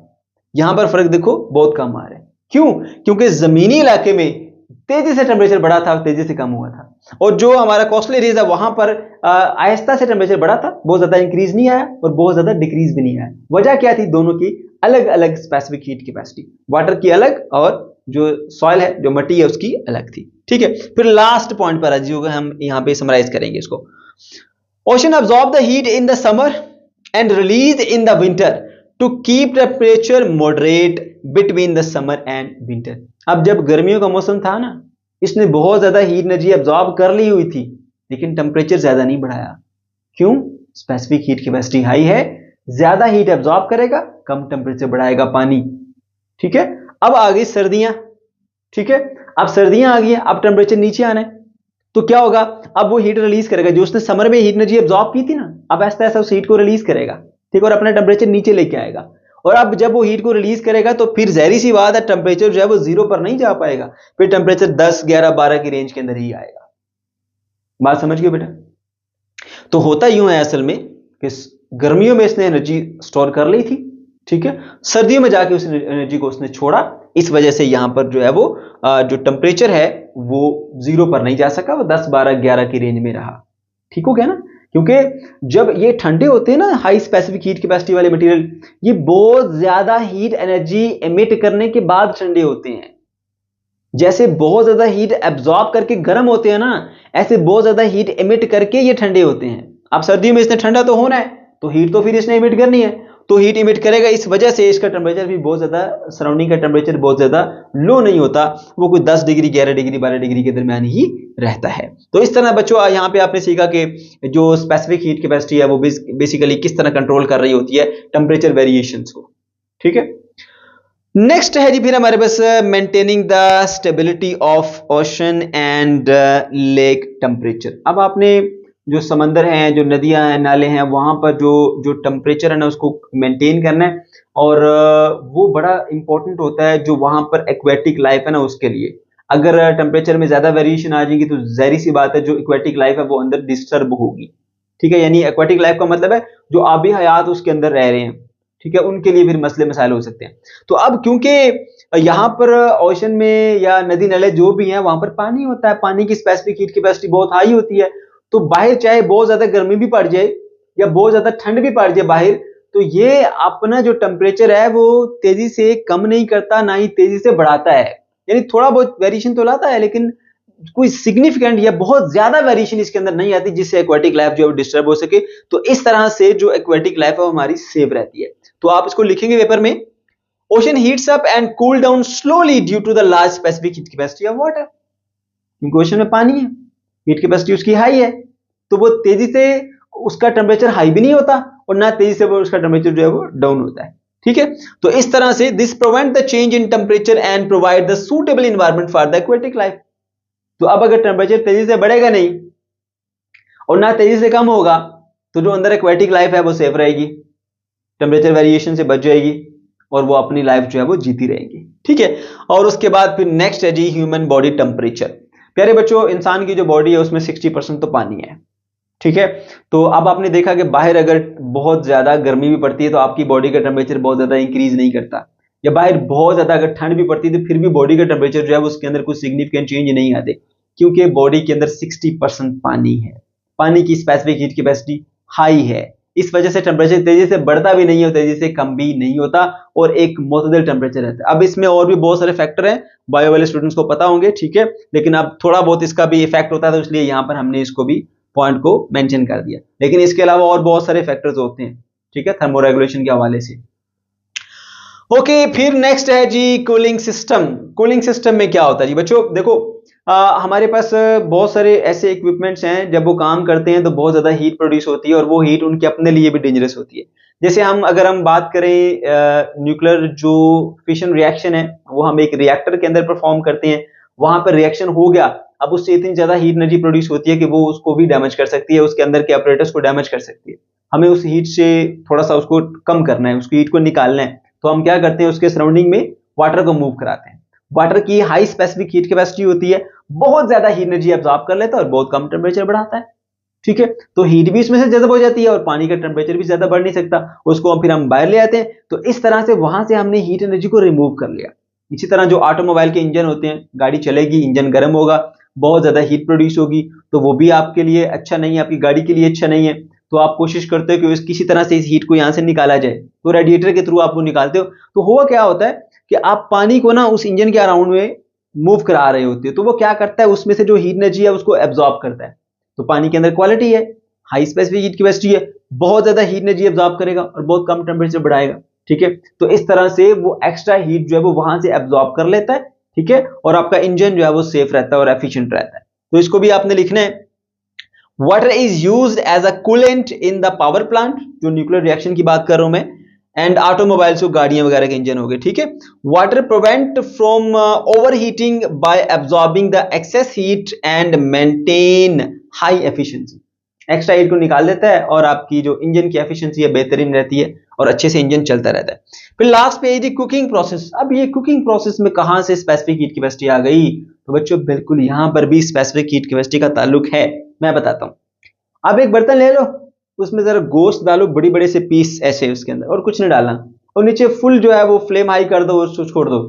यहां पर फर्क देखो बहुत कम आ रहा है। क्यों? क्योंकि जमीनी इलाके में तेजी से टेम्परेचर बढ़ा था, तेजी से कम हुआ था, और जो हमारा कोस्टल एरिया है वहां पर आहिस्ता से टेम्परेचर बढ़ा था, बहुत ज्यादा इंक्रीज नहीं आया और बहुत ज्यादा डिक्रीज भी नहीं आया। वजह क्या थी? दोनों की अलग अलग स्पेसिफिक हीट कैपेसिटी, वाटर की अलग और जो सॉइल है, जो मिट्टी है, उसकी अलग थी। ठीक है, फिर लास्ट पॉइंट पर आज हम यहाँ पे समराइज करेंगे इसको। Ocean absorb the heat in the summer and release in the winter to keep temperature moderate between the summer and winter. अब जब गर्मियों का मौसम था ना, इसने बहुत ज्यादा हीट एनर्जी अब्सॉर्ब कर ली हुई थी, लेकिन टेम्परेचर ज्यादा नहीं बढ़ाया। क्यों? स्पेसिफिक हीट कैपेसिटी हाई है, ज्यादा हीट अब्सॉर्ब करेगा, कम टेम्परेचर बढ़ाएगा पानी। ठीक है, अब आ गई सर्दियां। ठीक है। अब सर्दियां आ गई हैं, अब टेम्परेचर नीचे आना है, तो क्या होगा, अब वो हीट रिलीज करेगा जो उसने समर में हीट एनर्जी एब्जॉर्ब की थी ना, अब ऐसा ऐसा उस हीट को रिलीज करेगा, ठीक है, और अपना टेम्परेचर नीचे लेके आएगा। और अब जब वो हीट को रिलीज करेगा तो फिर जहरी सी बात है, टेम्परेचर जो है वो 0 पर नहीं जा पाएगा, फिर टेम्परेचर 10, 11, 12 की रेंज के अंदर ही आएगा। बात समझ गए बेटा? तो होता यूं है असल में कि गर्मियों में इसने एनर्जी स्टोर कर ली थी, ठीक है, सर्दियों में जाके उस एनर्जी को उसने छोड़ा, इस वजह से यहां पर जो है वो जो टेम्परेचर है वो 0 पर नहीं जा सका, वो 10, 12, 11 की रेंज में रहा। ठीक हो गया ना? क्योंकि जब ये ठंडे होते हैं ना, हाई स्पेसिफिक हीट कैपेसिटी वाले मटेरियल, ये बहुत ज्यादा हीट एनर्जी एमिट करने के बाद ठंडे होते हैं। जैसे बहुत ज्यादा हीट एब्जॉर्ब करके गर्म होते हैं ना, ऐसे बहुत ज्यादा हीट एमिट करके ये ठंडे होते हैं। अब सर्दियों में इसने ठंडा तो होना है, तो हीट तो फिर इसने एमिट करनी है, तो हीट इमिट करेगा, इस वजह से इसका टेम्परेचर भी बहुत ज्यादा, सराउंडिंग का टेम्परेचर बहुत ज्यादा लो नहीं होता, वो कोई 10 डिग्री, 11 डिग्री, 12 डिग्री के दरमियान ही रहता है। तो इस तरह बच्चों यहाँ पे आपने सीखा कि जो स्पेसिफिक हीट कैपेसिटी है वो बेसिकली किस तरह कंट्रोल कर रही होती है टेम्परेचर वेरिएशंस को। ठीक है, नेक्स्ट है जी फिर हमारे पास maintaining the stability of ocean and lake temperature. अब आपने जो समंदर हैं, जो नदियां हैं, नाले हैं, वहां पर जो टेम्परेचर है ना उसको मेंटेन करना है, और वो बड़ा इंपॉर्टेंट होता है जो वहां पर एक्वेटिक लाइफ है ना उसके लिए। अगर टेम्परेचर में ज्यादा वेरिएशन आ जाएगी तो जाहिर सी बात है जो एक्वेटिक लाइफ है वो अंदर डिस्टर्ब होगी। ठीक है, यानी एक्वेटिक लाइफ का मतलब है जो आबी हयात उसके अंदर रह रहे हैं, ठीक है, उनके लिए फिर मसले मसाइल हो सकते हैं। तो अब क्योंकि यहाँ पर ओशन में या नदी नाले जो भी हैं वहां पर पानी होता है, पानी की स्पेसिफिक हीट कैपेसिटी बहुत हाई होती है, तो बाहर चाहे बहुत ज्यादा गर्मी भी पड़ जाए या बहुत ज्यादा ठंड भी पड़ जाए बाहर, तो ये अपना जो टेम्परेचर है वो तेजी से कम नहीं करता, ना ही तेजी से बढ़ाता है। यानी थोड़ा बहुत वेरिएशन तो लाता है, लेकिन कोई सिग्निफिकेंट या बहुत ज्यादा वेरिएशन इसके अंदर नहीं आती जिससे एक्वेटिक लाइफ जो है डिस्टर्ब हो सके। तो इस तरह से जो एक्वेटिक लाइफ है वो हमारी सेफ रहती है। तो आप इसको लिखेंगे पेपर में, ocean heats up and cool down slowly due to the large specific heat capacity of water. क्योंकि ओशन में पानी है, हीट कैपेसिटी उसकी हाई है, तो वो तेजी से उसका टेम्परेचर हाई भी नहीं होता और ना तेजी से वो उसका टेम्परेचर जो है वो डाउन होता है। ठीक है, तो इस तरह से this prevent the change in temperature and provide the suitable environment for the aquatic life. तो अब अगर टेम्परेचर तेजी से बढ़ेगा नहीं और ना तेजी से कम होगा, तो जो अंदर एक्वेटिक लाइफ है वो सेफ रहेगी, टेम्परेचर वेरिएशन से बच जाएगी और वो अपनी लाइफ जो है वो जीती रहेगी। ठीक है, और उसके बाद फिर नेक्स्ट है जी ह्यूमन बॉडी टेम्परेचर। प्यारे बच्चों, इंसान की जो बॉडी है उसमें 60% तो पानी है। ठीक है, तो अब आपने देखा कि बाहर अगर बहुत ज्यादा गर्मी भी पड़ती है तो आपकी बॉडी का टेम्परेचर बहुत ज्यादा इंक्रीज नहीं करता, या बाहर बहुत ज्यादा अगर ठंड भी पड़ती है तो फिर भी बॉडी का टेम्परेचर जो है उसके अंदर कुछ सिग्निफिकेंट चेंज नहीं आते, क्योंकि बॉडी के अंदर 60% पानी है, पानी की स्पेसिफिक हीट कैपेसिटी हाई है, इस वजह से टेम्परेचर तेजी से बढ़ता भी नहीं है और तेजी से कम भी नहीं होता और एक मुतदल टेम्परेचर रहता है। अब इसमें और भी बहुत सारे फैक्टर हैं, बायो वाले स्टूडेंट्स को पता होंगे, ठीक है, लेकिन अब थोड़ा बहुत इसका भी इफेक्ट होता है, तो इसलिए यहां पर हमने इसको भी पॉइंट को मेंशन कर दिया, लेकिन इसके अलावा और बहुत सारे फैक्टर्स होते हैं, ठीक है, थर्मोरेगुलेशन के हवाले से। ओके, फिर नेक्स्ट है जी कूलिंग सिस्टम। कूलिंग सिस्टम में क्या होता है जी बच्चों, देखो हमारे पास बहुत सारे ऐसे इक्विपमेंट्स हैं, जब वो काम करते हैं तो बहुत ज्यादा हीट प्रोड्यूस होती है और वो हीट उनके अपने लिए भी डेंजरस होती है। जैसे अगर हम बात करें न्यूक्लियर जो फिशन रिएक्शन है, वो हम एक रिएक्टर के अंदर परफॉर्म करते हैं, वहां पर रिएक्शन हो गया, अब उससे इतनी ज्यादा हीट एनर्जी प्रोड्यूस होती है कि वो उसको भी डैमेज कर सकती है, उसके अंदर के ऑपरेटर्स को डैमेज कर सकती है। हमें उस हीट से थोड़ा सा उसको कम करना है, उसकी हीट को निकालना है, तो हम क्या करते हैं, उसके सराउंडिंग में वाटर को मूव कराते हैं। वाटर की हाई स्पेसिफिक हीट कैपेसिटी होती है, बहुत ज्यादा हीट एनर्जी एब्जॉर्ब कर लेता है और बहुत कम टेम्परेचर बढ़ाता है। ठीक है, तो हीट भी इसमें से जज़ब हो जाती है और पानी का टेम्परेचर भी ज्यादा बढ़ नहीं सकता, उसको फिर हम बाहर ले आते हैं, तो इस तरह से वहां से हमने हीट एनर्जी को रिमूव कर लिया। इसी तरह जो ऑटोमोबाइल के इंजन होते हैं, गाड़ी चलेगी, इंजन गर्म होगा, बहुत ज्यादा हीट प्रोड्यूस होगी, तो वो भी आपके लिए अच्छा नहीं है, आपकी गाड़ी के लिए अच्छा नहीं है, तो आप कोशिश करते हो कि किसी तरह से इस हीट को यहां से निकाला जाए, तो रेडिएटर के थ्रू आप वो निकालते हो। तो हुआ क्या होता है कि आप पानी को ना उस इंजन के अराउंड में मूव करा रहे होते हो, तो वो क्या करता है, उसमें से जो हीट एनर्जी है उसको एब्जॉर्ब करता है। तो पानी के अंदर क्वालिटी है, हाई स्पेसिफिक हीट कैपेसिटी है, बहुत ज्यादा हीट एनर्जी एब्जॉर्ब करेगा और बहुत कम टेम्परेचर बढ़ाएगा। ठीक है, तो इस तरह से वो एक्स्ट्रा हीट जो है वो वहां से एब्जॉर्ब कर लेता है। ठीक है, और आपका इंजन जो है वो सेफ रहता है और एफिशिएंट रहता है। तो इसको भी आपने लिखना है। Water is used as a coolant in the power plant, जो न्यूक्लियर रिएक्शन की बात कर रहा हूं मैं, एंड ऑटोमोबाइल्स को गाड़ियां वगैरह के इंजन हो गए, ठीक है। Water prevent from over heating bye absorbing the excess heat and maintain high efficiency. Extra heat को निकाल देता है और आपकी जो इंजन की एफिशिएंसी है बेहतरीन रहती है और अच्छे से इंजन चलता रहता है। फिर लास्ट पे है कुकिंग प्रोसेस। अब ये कुकिंग प्रोसेस में कहां से स्पेसिफिक हीट कैपेसिटी आ गई? तो बच्चों बिल्कुल यहां पर भी स्पेसिफिक हीट कैपेसिटी का ताल्लुक है। मैं बताता हूं। अब एक बर्तन ले लो, उसमें जरा गोश्त डालो, बड़ी बड़े से पीस ऐसे उसके अंदर, और कुछ नहीं डालना, और नीचे फुल जो है वो फ्लेम हाई कर दो, उसको छोड़ दो।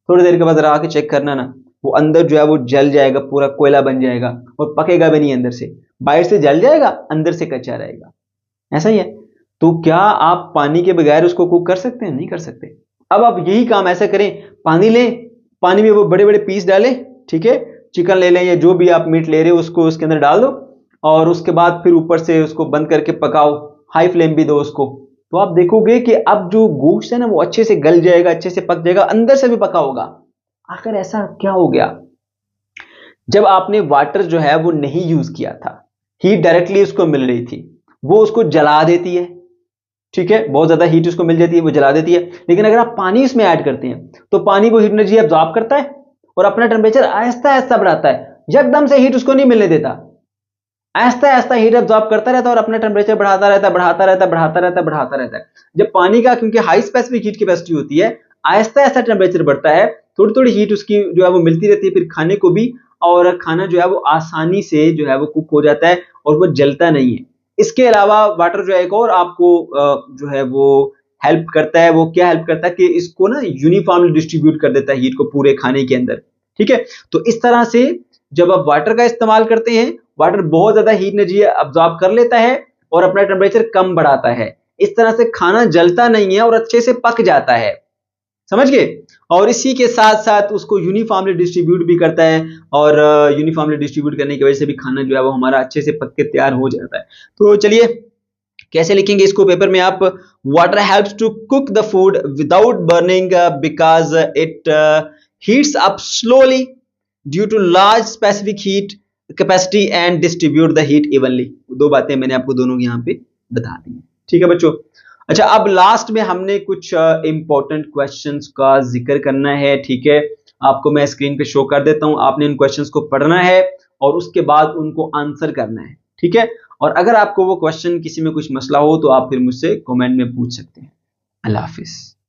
थोड़ी देर के बाद जरा आके चेक करना ना, वो अंदर जो है वो जल जाएगा, पूरा कोयला बन जाएगा और पकेगा भी नहीं अंदर से। बाहर से जल जाएगा, अंदर से कच्चा रहेगा। ऐसा ही है। तो क्या आप पानी के बगैर उसको कुक कर सकते हैं? नहीं कर सकते। अब आप यही काम ऐसा करें, पानी लें, पानी में वो बड़े बड़े पीस डालें, ठीक है, चिकन ले लें या जो भी आप मीट ले रहे हो उसको उसके अंदर डाल दो, और उसके बाद फिर ऊपर से उसको बंद करके पकाओ, हाई फ्लेम भी दो उसको। तो आप देखोगे कि अब जो गोश्त है ना वो अच्छे से गल जाएगा, अच्छे से पक जाएगा, अंदर से भी पका होगा। आखिर ऐसा क्या हो गया? जब आपने वाटर जो है वो नहीं यूज किया था, हीट डायरेक्टली उसको मिल रही थी, वो उसको जला देती है, ठीक है, बहुत ज्यादा हीट उसको मिल जाती है, वो जला देती है। लेकिन अगर आप पानी इसमें ऐड करते हैं तो पानी वो हीट एनर्जी एब्जॉर्ब करता है और अपना टेम्परेचर आहिस्ता आहिस्ता बढ़ाता है, एकदम से हीट उसको नहीं मिलने देता, आहिस्ता आहिस्ता हीट एब्जॉर्ब करता रहता है और अपना टेम्परेचर बढ़ाता रहता है, बढ़ाता रहता है, बढ़ाता रहता है, बढ़ाता रहता है। जब पानी का, क्योंकि हाई स्पेसिफिक हीट कैपेसिटी होती है, आहिस्ता आहिस्ता टेम्परेचर बढ़ता है, थोड़ी थोड़ी हीट उसकी जो है वो मिलती रहती है, फिर खाने को भी, और खाना जो है वो आसानी से जो है वो कुक हो जाता है और वो जलता नहीं है। इसके अलावा वाटर जो है एक और आपको जो है वो हेल्प करता है। वो क्या हेल्प करता है कि इसको ना यूनिफॉर्मली डिस्ट्रीब्यूट कर देता है हीट को पूरे खाने के अंदर, ठीक है। तो इस तरह से जब आप वाटर का इस्तेमाल करते हैं, वाटर बहुत ज्यादा हीट एनर्जी अब्सॉर्ब कर लेता है और अपना टेम्परेचर कम बढ़ाता है। इस तरह से खाना जलता नहीं है और अच्छे से पक जाता है, समझ गए। और इसी के साथ साथ उसको यूनिफॉर्मली डिस्ट्रीब्यूट भी करता है, और यूनिफॉर्मली डिस्ट्रीब्यूट करने की वजह से भी खाना जो है वो हमारा अच्छे से पक के तैयार हो जाता है। तो चलिए कैसे लिखेंगे इसको पेपर में आप? Water helps to cook the food without burning because it heats up slowly due to large specific heat capacity and distribute the heat evenly. दो बातें मैंने आपको दोनों यहाँ पे बता दी, ठीक है बच्चों। अच्छा, अब लास्ट में हमने कुछ इंपॉर्टेंट क्वेश्चंस का जिक्र करना है, ठीक है। आपको मैं स्क्रीन पे शो कर देता हूं, आपने इन क्वेश्चंस को पढ़ना है और उसके बाद उनको आंसर करना है, ठीक है। और अगर आपको वो क्वेश्चन किसी में कुछ मसला हो तो आप फिर मुझसे कमेंट में पूछ सकते हैं। अल्लाह हाफिज।